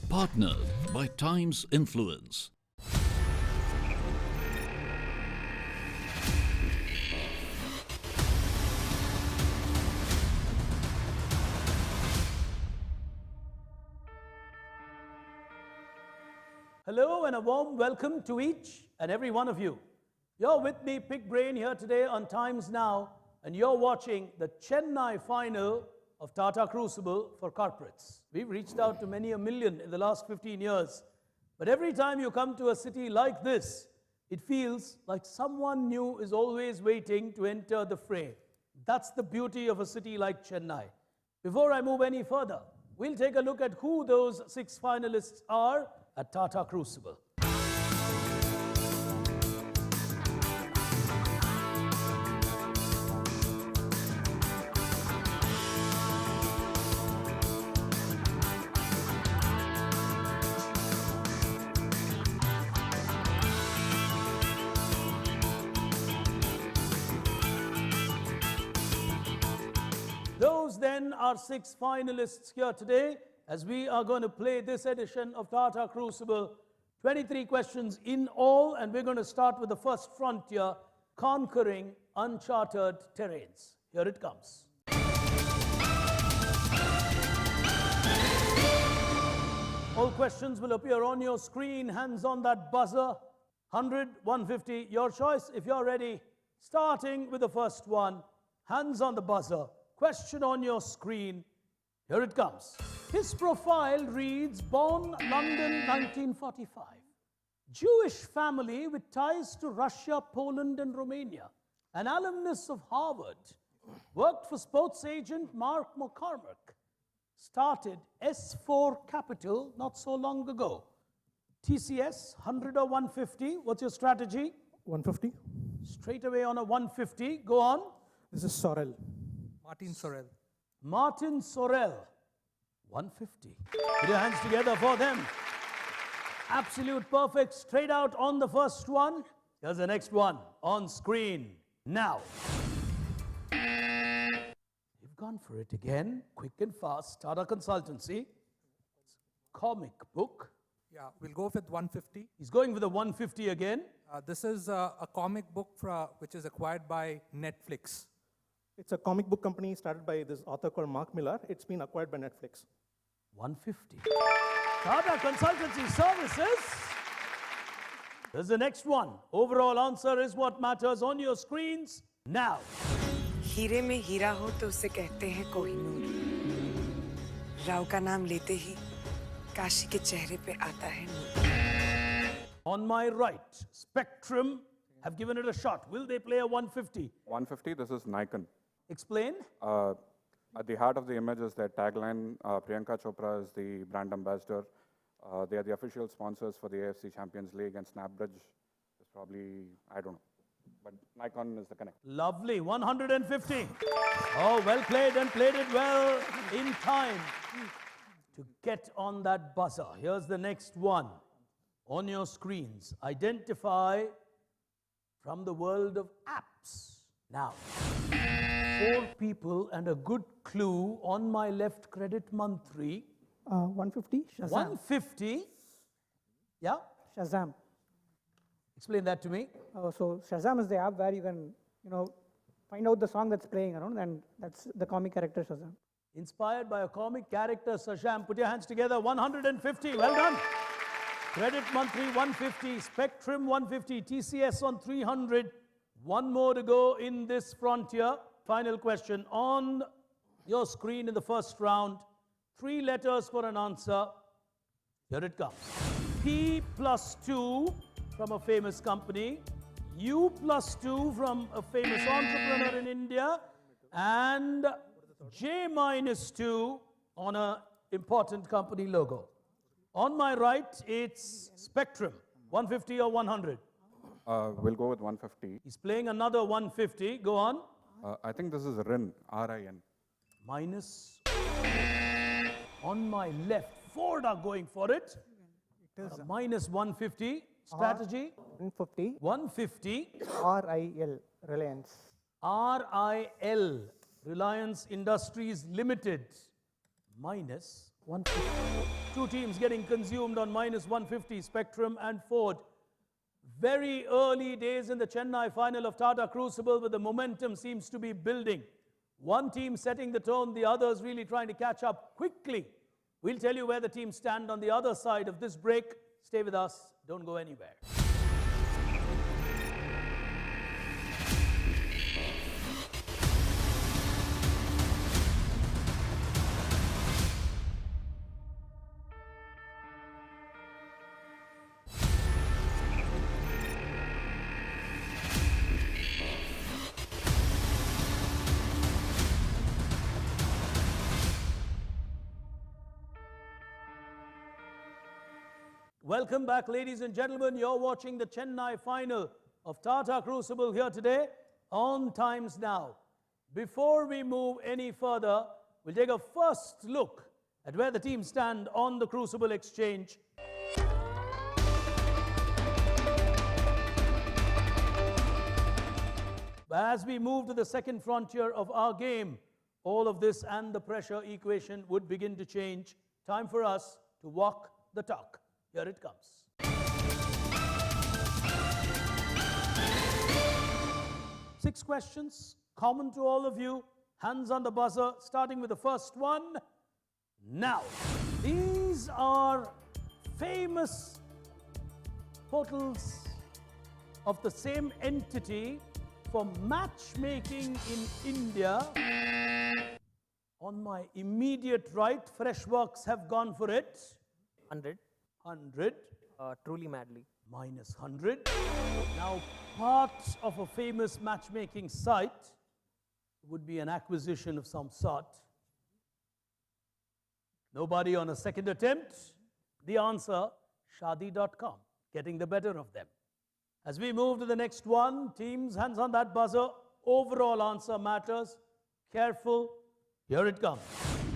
Partnered by Times Influence. Hello and a warm welcome to each and every one of you. You're with me, Pig Brain, here today on Times Now, and you're watching the Chennai final of Tata Crucible for corporates. We've reached out to many a million in the last 15 years, but every time you come to a city like this, it feels like someone new is always waiting to enter the fray. That's the beauty of a city like Chennai. Before I move any further, we'll take a look at who those 6 finalists are at Tata Crucible. Those then are 6 finalists here today as we are going to play this edition of Tata Crucible. 23 questions in all, and we're going to start with the first frontier, conquering uncharted terrains. Here it comes. All questions will appear on your screen. Hands on that buzzer. 100, 150, your choice. If you're ready, starting with the first one, hands on the buzzer. Question on your screen. Here it comes. His profile reads, born London 1945. Jewish family with ties to Russia, Poland and Romania. An alumnus of Harvard. Worked for sports agent Mark McCormack. Started S4 Capital not so long ago. TCS, 100 or 150? What's your strategy? 150. Straight away on a 150. Go on. This is Sorel. Martin Sorel. Martin Sorel, 150. Put your hands together for them. Absolute perfect, straight out on the first one. Here's the next one on screen now. You've gone for it again, quick and fast. Tata Consultancy, comic book. Yeah, we'll go with 150. He's going with the 150 again. This is a comic book which is acquired by Netflix. It's a comic book company started by this author called Mark Millar. It's been acquired by Netflix. 150. Tata Consultancy Services. Here's the next one. Overall answer is what matters on your screens now. हीरे में हीरा हो तो उसे कहते हैं कोहिनूर। राव का नाम लेते ही काशी के चेहरे पे आता है नूर। On my right, Spectrum have given it a shot. Will they play a 150? 150, this is Nikon. Explain. At the heart of the image is their tagline. Priyanka Chopra is the brand ambassador. They are the official sponsors for the AFC Champions League, and Snapbridge is probably, I don't know. But Nikon is the connect. Lovely, 150. Oh, well played and played it well in time to get on that buzzer. Here's the next one on your screens. Identify from the world of apps. Now, 4 people and a good clue on my left, Credit Mantri. 150. Shazam. 150. Yeah? Shazam. Explain that to me. So Shazam is the app where you can, find out the song that's playing around, and that's the comic character Shazam. Inspired by a comic character, Shazam. Put your hands together. 150. Well done. Credit Mantri 150. Spectrum 150. TCS on 300. One more to go in this frontier. Final question on your screen in the first round. 3 letters for an answer. Here it comes. P plus 2 from a famous company. U plus 2 from a famous entrepreneur in India. And J minus 2 on an important company logo. On my right, it's Spectrum, 150 or 100. We'll go with 150. He's playing another 150. Go on. I think this is RIN, R-I-N. Minus. On my left, Ford are going for it. Minus 150. Strategy. 150. 150. RIL, Reliance. RIL, Reliance Industries Limited. Minus 150. Two teams getting consumed on minus 150, Spectrum and Ford. Very early days in the Chennai final of Tata Crucible, but the momentum seems to be building. One team setting the tone, the others really trying to catch up quickly. We'll tell you where the teams stand on the other side of this break. Stay with us, don't go anywhere. Welcome back, ladies and gentlemen. You're watching the Chennai final of Tata Crucible here today on Times Now. Before we move any further, we'll take a first look at where the teams stand on the Crucible exchange. As we move to the second frontier of our game, all of this and the pressure equation would begin to change. Time for us to walk the talk. Here it comes. Six questions, common to all of you. Hands on the buzzer, starting with the first one. Now, these are famous portals of the same entity for matchmaking in India. On my immediate right, Freshworks have gone for it. 100. 100. Truly Madly. Minus 100. Now, part of a famous matchmaking site would be an acquisition of some sort. Nobody on a second attempt? The answer, Shadi.com, getting the better of them. As we move to the next one, teams, hands on that buzzer. Overall answer matters. Careful. Here it comes.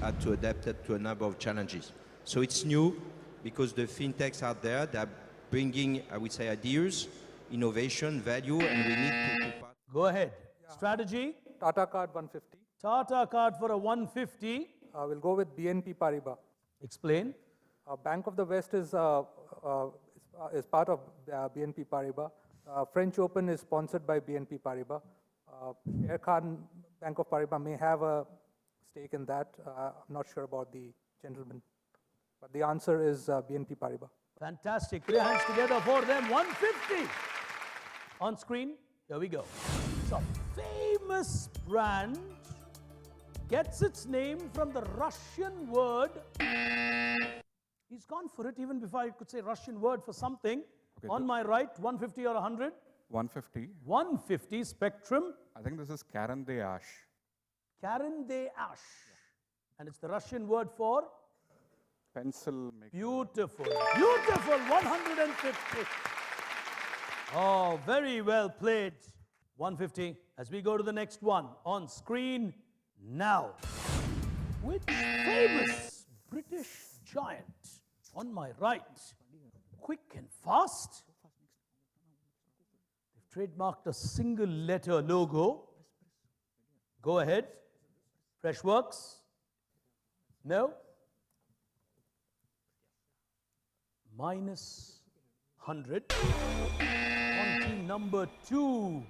Had to adapt it to a number of challenges. So it's new because the fintechs are there. They're bringing, I would say, ideas, innovation, value, and we need to Go ahead. Strategy. Tata Card 150. Tata card for a 150. We'll go with BNP Paribas. Explain. Bank of the West is part of BNP Paribas. French Open is sponsored by BNP Paribas. Aircard Bank of Paribas may have a stake in that. I'm not sure about the gentleman. But the answer is BNP Paribas. Fantastic. Put your hands together for them. 150. On screen. Here we go. So, famous brand gets its name from the Russian word. He's gone for it even before I could say Russian word for something. Okay, on my right, 150 or 100? 150. 150 Spectrum. I think this is Karen de Ash. Karen de Ash. Yeah. And it's the Russian word for? Pencil maker. Beautiful. Beautiful. 150. Oh, very well played. 150. As we go to the next one. On screen now. Which famous British giant on my right? Quick and fast. They've trademarked a single letter logo. Go ahead. Freshworks. No. Minus 100. On team number 2.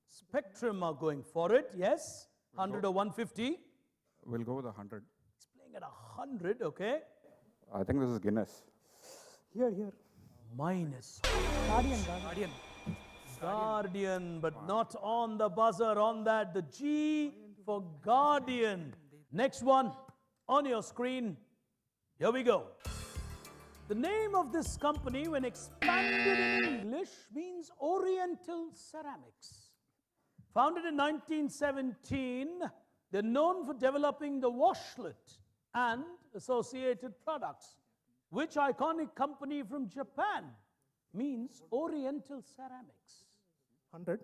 Spectrum are going for it. Yes. 100 or 150. We'll go with 100. He's playing at 100, okay. I think this is Guinness. Here. Minus. Guardian. But not on the buzzer, on that. The G for Guardian. Next one on your screen. Here we go. The name of this company, when expanded in English, means Oriental Ceramics. Founded in 1917, they're known for developing the washlet and associated products. Which iconic company from Japan means Oriental Ceramics? 100.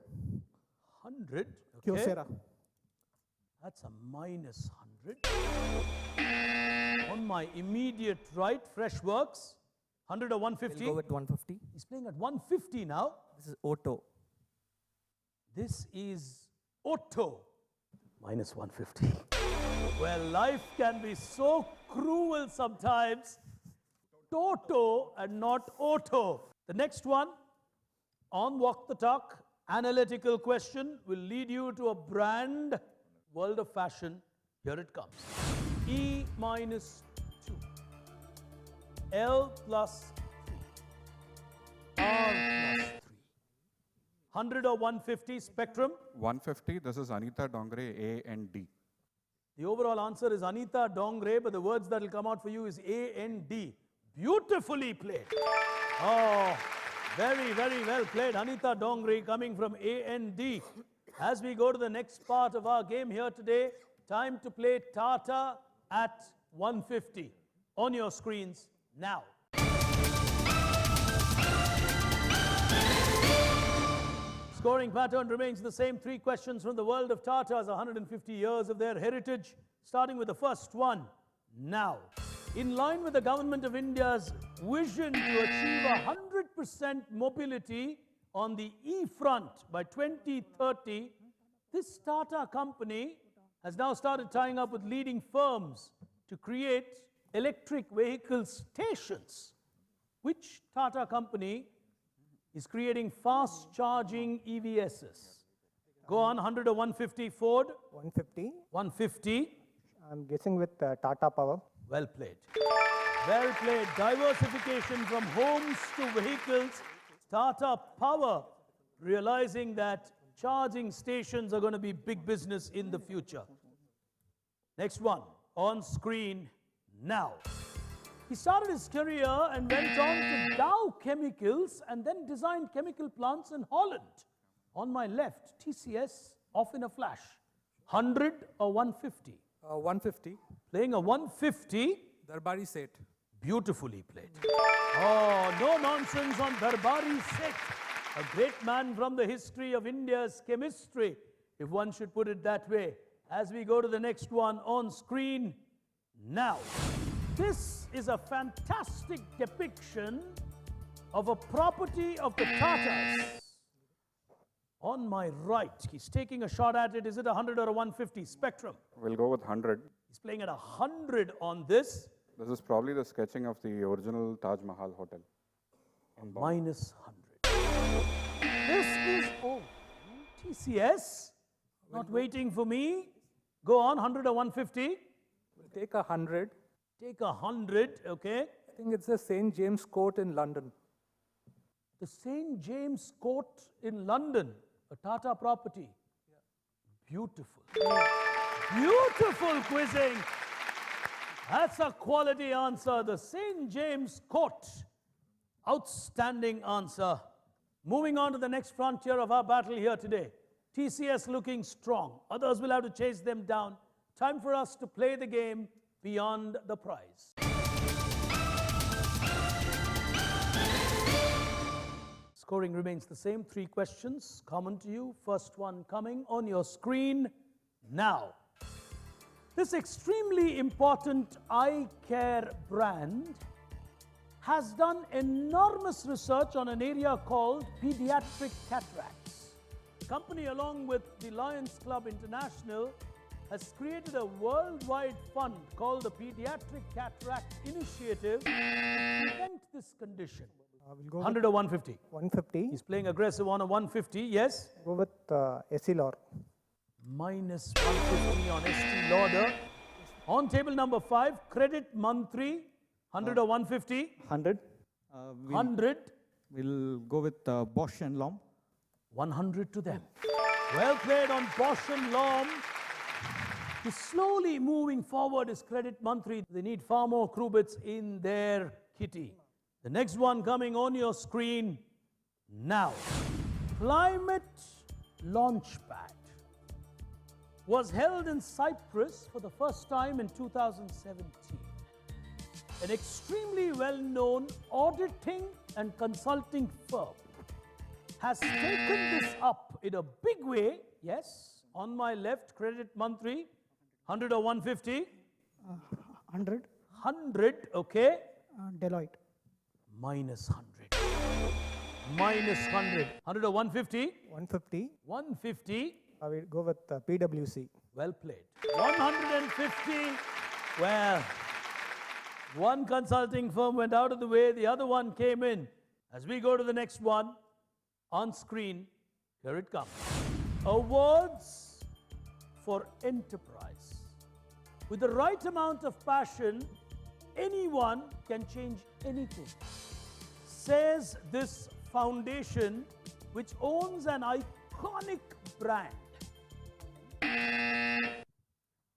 100. Okay. Kyocera. That's a minus 100. On my immediate right, Freshworks. 100 or 150? We'll go with 150. He's playing at 150 now. This is Otto. This is Otto. Minus 150. Well, life can be so cruel sometimes. Toto and not Otto. The next one, on Walk the Talk, analytical question will lead you to a brand, world of fashion. Here it comes. E minus 2. L plus 3. R plus 3. 100 or 150 spectrum? 150, this is Anita Dongre, A and D. The overall answer is Anita Dongre, but the words that will come out for you is A and D. Beautifully played. Oh, very, very well played. Anita Dongre coming from A and D. As we go to the next part of our game here today, time to play Tata at 150. On your screens now. Scoring pattern remains the same. 3 questions from the world of Tatas, 150 years of their heritage. Starting with the first one now. In line with the Government of India's vision to achieve 100% mobility on the E-front by 2030, this Tata company has now started tying up with leading firms to create electric vehicle stations. Which Tata company is creating fast-charging EVSs? Go on, 100 or 150, Ford? 150. 150. I'm guessing with Tata Power. Well played. Well played. Diversification from homes to vehicles. Tata Power realizing that charging stations are going to be big business in the future. Next one, on screen now. He started his career and went on to Dow Chemicals and then designed chemical plants in Holland. On my left, TCS, off in a flash. 100 or 150? 150. Playing a 150. Darbari Seth. Beautifully played. Oh, no nonsense on Darbari Seth. A great man from the history of India's chemistry, if one should put it that way. As we go to the next one on screen now. This is a fantastic depiction of a property of the Tatas. On my right, he's taking a shot at it. Is it 100 or a 150 spectrum? We'll go with 100. He's playing at 100 on this. This is probably the sketching of the original Taj Mahal Hotel. Minus 100. This is, oh, TCS, not waiting for me. Go on, 100 or 150? We'll take 100. Take 100, okay. I think it's the St. James Court in London. The St. James Court in London, a Tata property. Beautiful. Beautiful quizzing. That's a quality answer. The St. James Court. Outstanding answer. Moving on to the next frontier of our battle here today. TCS looking strong. Others will have to chase them down. Time for us to play the game beyond the prize. Scoring remains the same. 3 questions common to you. First one coming on your screen now. This extremely important eye care brand has done enormous research on an area called pediatric cataracts. The company, along with the Lions Club International, has created a worldwide fund called the Pediatric Cataract Initiative to prevent this condition. We'll go 100 or 150? 150. He's playing aggressive on a 150, yes? Go with Essilor. Minus 150 on ST Lauder. On table number 5, Credit Mantri, 100 or 150? 100. 100. We'll go with Bosch and Lomb. 100 to them. Well played on Bosch and Lomb. He's slowly moving forward is Credit Mantri. They need far more crew bits in their kitty. The next one coming on your screen now. Climate Launchpad was held in Cyprus for the first time in 2017. An extremely well-known auditing and consulting firm has taken this up in a big way. Yes, on my left, Credit Mantri, 100 or 150? 100. 100, okay. Deloitte. Minus 100. Minus 100. 100 or 150? 150. 150. I will go with PwC. Well played. 150. Well, one consulting firm went out of the way, the other one came in. As we go to the next one, on screen, here it comes. Awards for enterprise. With the right amount of passion, anyone can change anything, says this foundation which owns an iconic brand.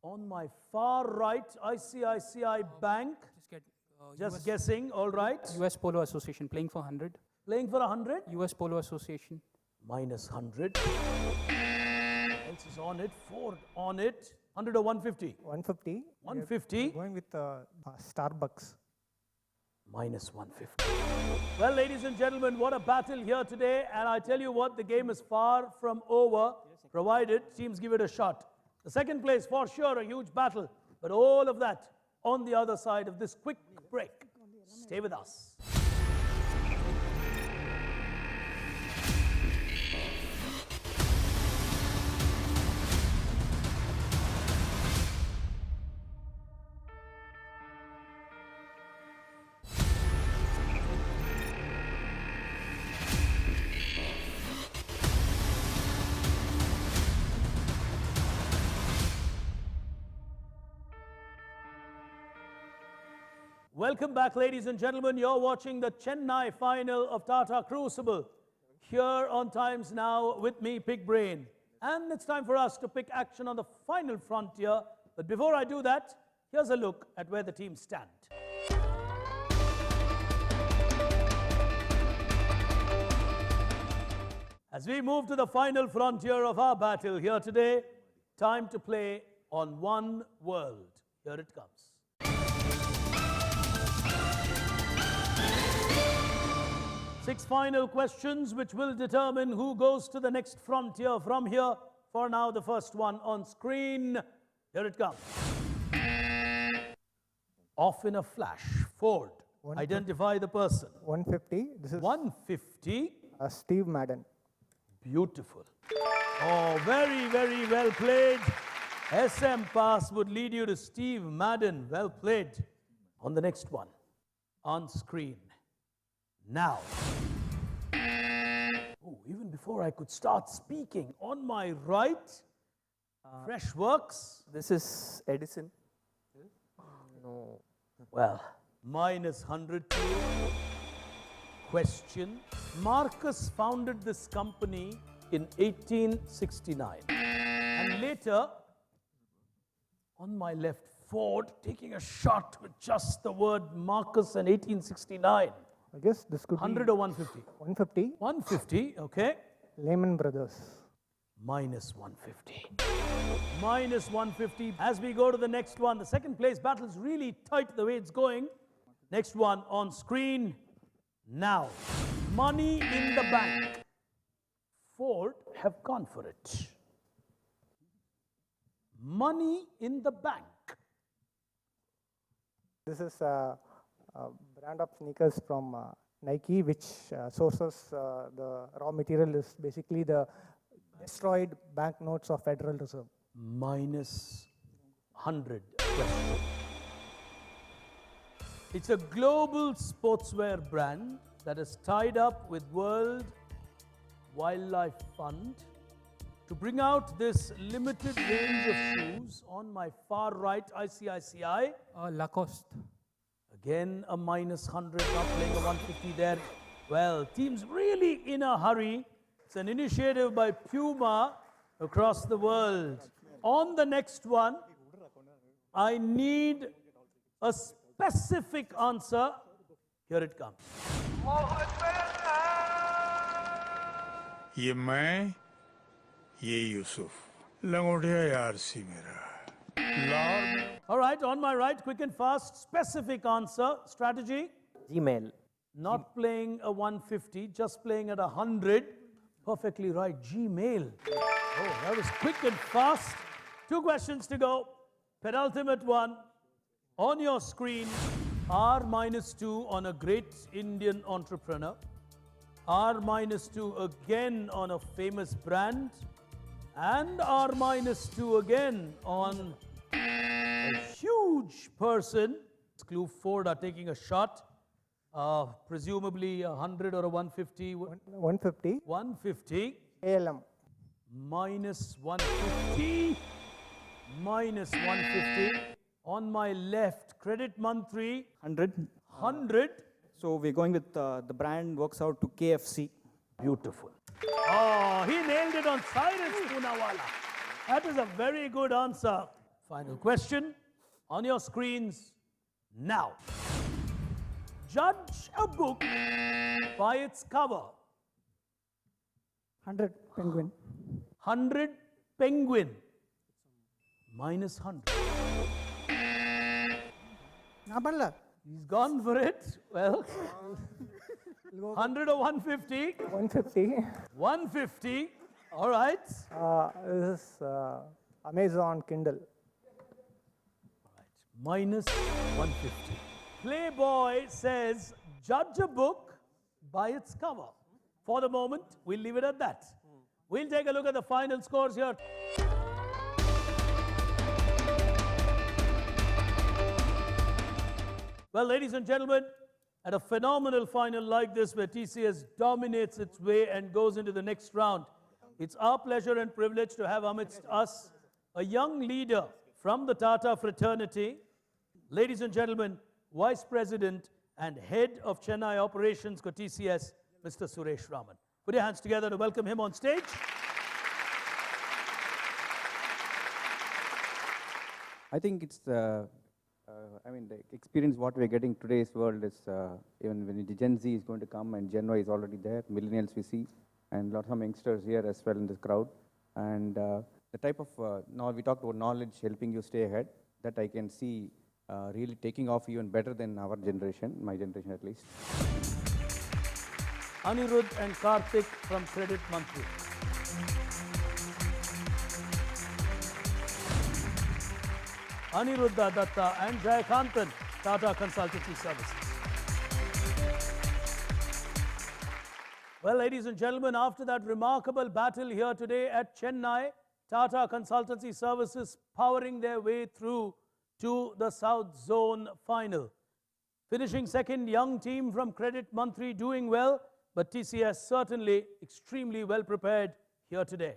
On my far right, ICICI Bank. Just guessing, all right. US Polo Association playing for 100. Playing for 100? US Polo Association. Minus 100. Else is on it. Ford on it. 100 or 150? 150. 150. Going with Starbucks. Minus 150. Well, ladies and gentlemen, what a battle here today. And I tell you what, the game is far from over, provided teams give it a shot. The second place, for sure, a huge battle. But all of that on the other side of this quick break. Stay with us. Welcome back, ladies and gentlemen. You're watching the Chennai final of Tata Crucible here on Times Now with me, Big Brain. And it's time for us to pick action on the final frontier. But before I do that, here's a look at where the teams stand. As we move to the final frontier of our battle here today, time to play on one world. Here it comes. 6 final questions which will determine who goes to the next frontier from here. For now, the first one on screen. Here it comes. Off in a flash. Ford. Identify the person. 150. This is 150. Steve Madden. Beautiful. Oh, very, very well played. SM pass would lead you to Steve Madden. Well played. On the next one. On screen. Now. Oh, even before I could start speaking, on my right, Fresh Works. This is Edison. No. Well, minus 102. Question. Marcus founded this company in 1869. And later, on my left, Ford taking a shot with just the word Marcus and 1869. I guess this could 100 be or 150? 150. 150, okay. Lehman Brothers. Minus 150. Minus 150. As we go to the next one, the second place battle is really tight the way it's going. Next one on screen now. Money in the bank. Ford have gone for it. Money in the bank. This is a brand of sneakers from Nike, which sources the raw material is basically the destroyed banknotes of Federal Reserve. Minus 100 question. It's a global sportswear brand that is tied up with World Wildlife Fund to bring out this limited range of shoes. On my far right, ICICI. Lacoste. Again, a minus 100, not playing a 150 there. Well, team's really in a hurry. It's an initiative by Puma across the world. On the next one, I need a specific answer. Here it comes. ये मैं, ये यूसुफ लंगोटिया यार सी मेरा लाहौर में All right, on my right, quick and fast, specific answer, strategy. Gmail. Not playing a 150, just playing at 100. Perfectly right, Gmail. Oh, that was quick and fast. 2 questions to go. Penultimate one. On your screen, R-2 on a great Indian entrepreneur. R-2 again on a famous brand. And R-2 again on a huge person. Clue Ford are taking a shot. Presumably 100 or a 150. 150. 150. ALM. Minus 150. Minus 150. On my left, Credit Mantri. 100. 100. So we're going with the brand works out to KFC. Beautiful. Oh, he nailed it on Cyrus Poonawala. That is a very good answer. Final question on your screens now. Judge a book by its cover. 100 penguin. 100 penguin. Minus 100. He's gone for it. Well, 100 or 150? 150. 150. All right. This is Amazon Kindle. Minus 150. Playboy says, judge a book by its cover. For the moment, we'll leave it at that. We'll take a look at the final scores here. Well, ladies and gentlemen, at a phenomenal final like this where TCS dominates its way and goes into the next round, it's our pleasure and privilege to have amidst us a young leader from the Tata fraternity. Ladies and gentlemen, Vice President and Head of Chennai Operations for TCS, Mr. Suresh Raman. Put your hands together to welcome him on stage. I think it's the experience what we're getting today's world is even when the Gen Z is going to come and Gen Y is already there, millennials we see, and lots of youngsters here as well in this crowd. And the type of, we talked about knowledge helping you stay ahead, that I can see really taking off even better than our generation, my generation at least. Anirudh and Karthik from Credit Mantri. Aniruddha Datta and Jayakantan, Tata Consultancy Services. Well, ladies and gentlemen, after that remarkable battle here today at Chennai, Tata Consultancy Services powering their way through to the South Zone final. Finishing second, young team from Credit Mantri doing well, but TCS certainly extremely well prepared here today.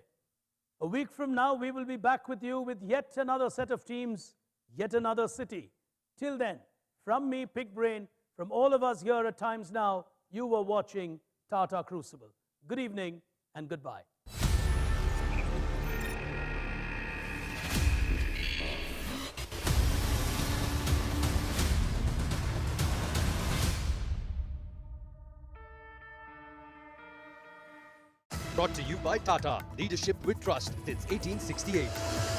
A week from now, we will be back with you with yet another set of teams, yet another city. Till then, from me, Pig Brain, from all of us here at Times Now, you were watching Tata Crucible. Good evening and goodbye. Brought to you by Tata. Leadership with trust since 1868.